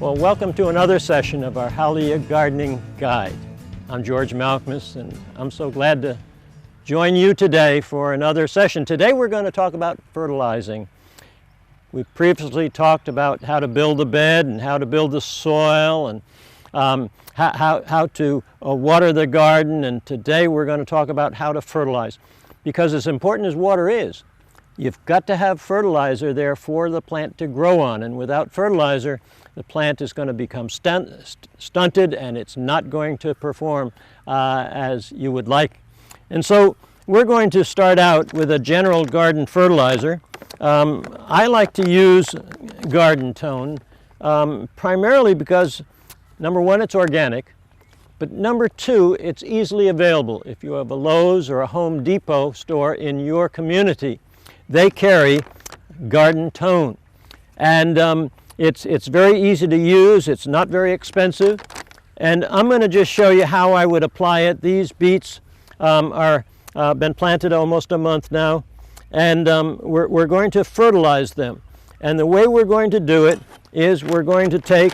Well, welcome to another session of our Hallelujah Gardening Guide. I'm George Malkmus, and I'm so glad to join you today for another session. Today we're going to talk about fertilizing. We previously talked about how to build a bed and how to build the soil and how to water the garden, and today we're going to talk about how to fertilize. Because as important as water is, you've got to have fertilizer there for the plant to grow on, and without fertilizer the plant is going to become stunted and it's not going to perform as you would like. And so we're going to start out with a general garden fertilizer. I like to use Garden Tone primarily because, number one, it's organic, but number two, it's easily available. If you have a Lowe's or a Home Depot store in your community, they carry Garden Tone. And it's very easy to use, it's not very expensive, and I'm going to just show you how I would apply it. These beets are been planted almost a month now, and we're going to fertilize them. And the way we're going to do it is we're going to take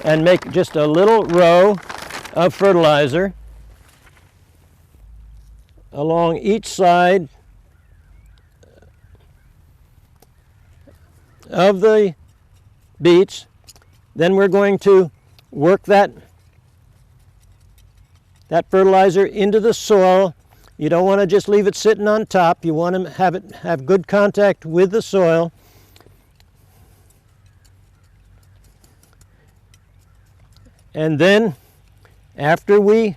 and make just a little row of fertilizer along each side of the beets. Then we're going to work that fertilizer into the soil. You don't want to just leave it sitting on top. You want to have good contact with the soil. And then after we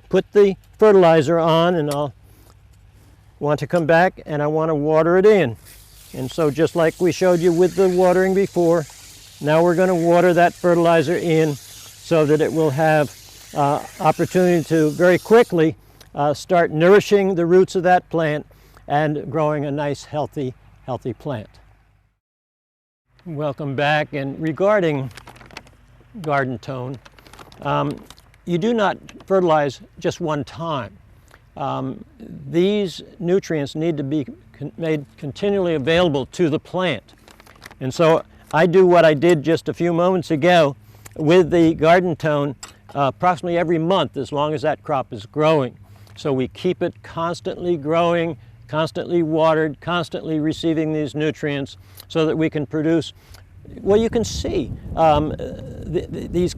put the fertilizer on, and I'll want to come back and I want to water it in. And so just like we showed you with the watering before, now we're going to water that fertilizer in so that it will have opportunity to very quickly start nourishing the roots of that plant and growing a nice healthy plant. Welcome back. And regarding Garden Tone, you do not fertilize just one time. These nutrients need to be made continually available to the plant. And so I do what I did just a few moments ago with the Garden Tone approximately every month as long as that crop is growing. So we keep it constantly growing, constantly watered, constantly receiving these nutrients so that we can produce, well, you can see these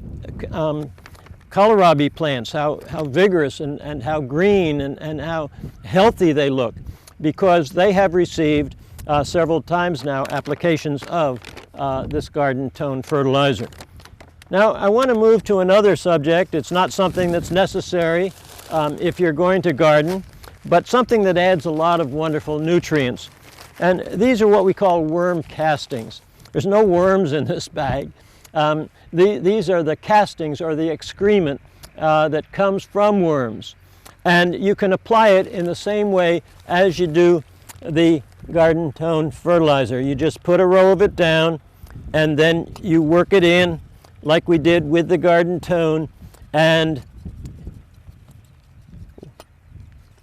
kohlrabi plants, how vigorous and how green and how healthy they look, because they have received several times now applications of this Garden Tone fertilizer. Now I want to move to another subject. It's not something that's necessary if you're going to garden, but something that adds a lot of wonderful nutrients. And these are what we call worm castings. There's no worms in this bag. These are the castings or the excrement that comes from worms. And you can apply it in the same way as you do the Garden Tone fertilizer. You just put a row of it down and then you work it in like we did with the Garden Tone, and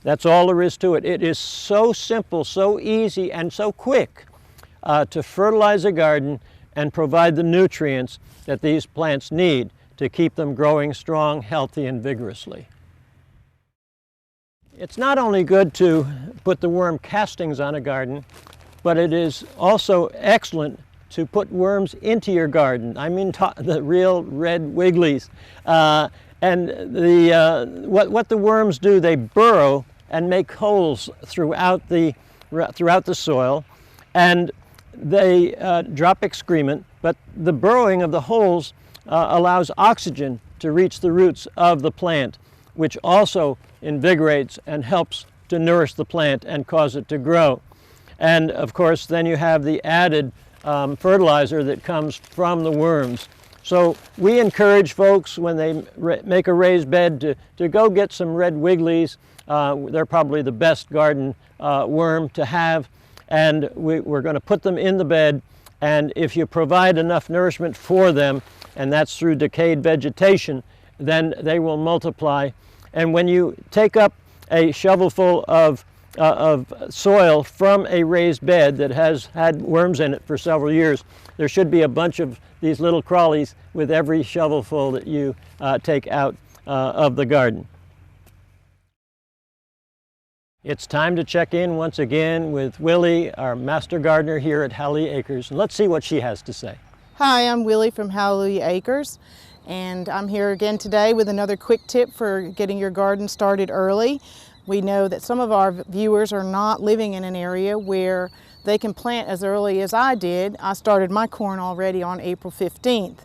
that's all there is to it. It is so simple, so easy, and so quick to fertilize a garden and provide the nutrients that these plants need to keep them growing strong, healthy, and vigorously. It's not only good to put the worm castings on a garden, but it is also excellent to put worms into your garden. I mean the real red wigglies. And what the worms do, they burrow and make holes throughout the soil, and they drop excrement, but the burrowing of the holes allows oxygen to reach the roots of the plant, which also invigorates and helps to nourish the plant and cause it to grow. And of course then you have the added fertilizer that comes from the worms. So we encourage folks when they make a raised bed to go get some red wigglies. They're probably the best garden worm to have, and we're going to put them in the bed, and if you provide enough nourishment for them, and that's through decayed vegetation, then they will multiply. And when you take up a shovelful of of soil from a raised bed that has had worms in it for several years. There should be a bunch of these little crawlies with every shovelful that you take out of the garden. It's time to check in once again with Willie, our master gardener here at Hallelujah Acres, and let's see what she has to say. Hi, I'm Willie from Hallelujah Acres, and I'm here again today with another quick tip for getting your garden started early. We know that some of our viewers are not living in an area where they can plant as early as I did. I started my corn already on April 15th.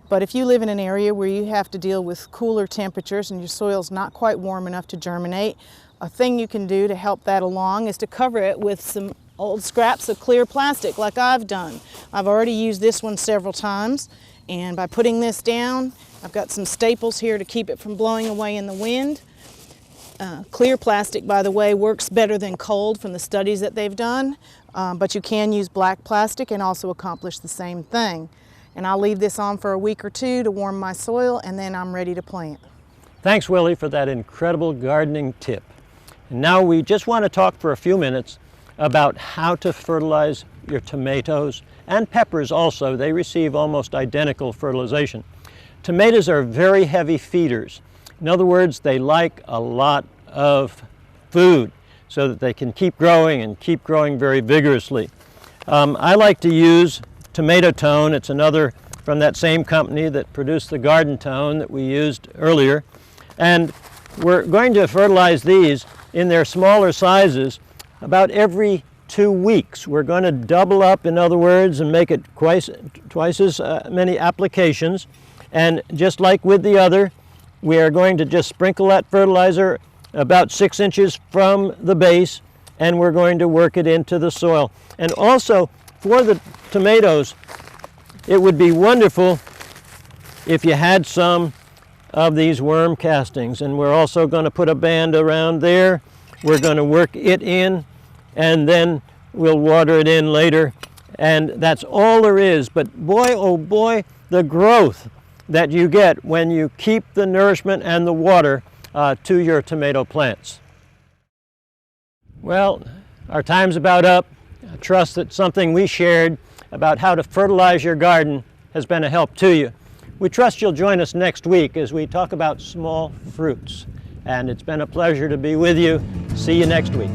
But if you live in an area where you have to deal with cooler temperatures and your soil's not quite warm enough to germinate, a thing you can do to help that along is to cover it with some old scraps of clear plastic like I've done. I've already used this one several times, and by putting this down, I've got some staples here to keep it from blowing away in the wind. Clear plastic, by the way, works better than cold from the studies that they've done, but you can use black plastic and also accomplish the same thing. And I'll leave this on for a week or two to warm my soil, and then I'm ready to plant. Thanks, Willie, for that incredible gardening tip. And now we just want to talk for a few minutes about how to fertilize your tomatoes and peppers also. They receive almost identical fertilization. Tomatoes are very heavy feeders. In other words, they like a lot of food so that they can keep growing and keep growing very vigorously. I like to use Tomato Tone. It's another from that same company that produced the Garden Tone that we used earlier. And we're going to fertilize these in their smaller sizes about every 2 weeks. We're going to double up, in other words, and make it twice as many applications. And just like with the other, we are going to just sprinkle that fertilizer about 6 inches from the base, and we're going to work it into the soil. And also, for the tomatoes, it would be wonderful if you had some of these worm castings, and we're also going to put a band around there. We're going to work it in, and then we'll water it in later, and that's all there is. But boy, oh boy, the growth that you get when you keep the nourishment and the water to your tomato plants. Well, our time's about up. I trust that something we shared about how to fertilize your garden has been a help to you. We trust you'll join us next week as we talk about small fruits. And it's been a pleasure to be with you. See you next week.